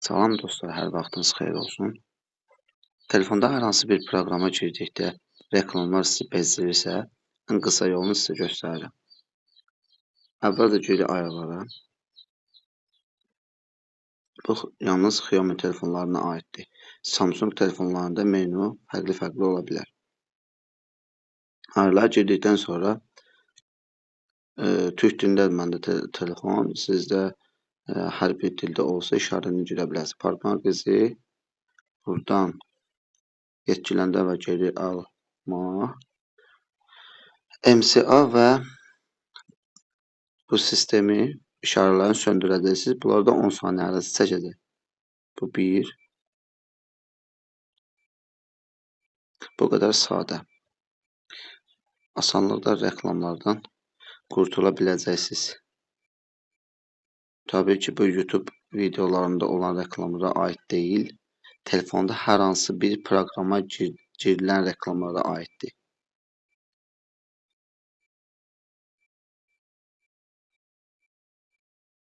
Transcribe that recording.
Salam dostlar, hər vaxtınız xeyir olsun. Telefonda hər hansı bir proqrama girdikdə reklamlar sizi bezdirirsə, ən qısa yolunu sizə göstərirəm. Əvvəlcə giririk ayarlara. Bu yalnız Xiaomi telefonlarına aiddir. Samsung telefonlarında menu fərqli ola bilər. Ayarlara girdikdən sonra türk dilindədir məndə telefon. Sizdə hər bir dildə olsa işarəni girə bilərsiniz. Parmaq izi buradan yetkiləndə və geri alma, MCA və bu sistemi işarələrini söndürəcəksiniz. Bunları da 10 saniyə arası çəkəcək. Bu 1. Bu qədər sadə. Asanlıqla reklamlardan qurtula biləcəksiniz. Təbii ki, bu YouTube videolarında olan reklamlara aid deyil. Telefonda hər hansı bir proqrama girilən reklamlara aiddir.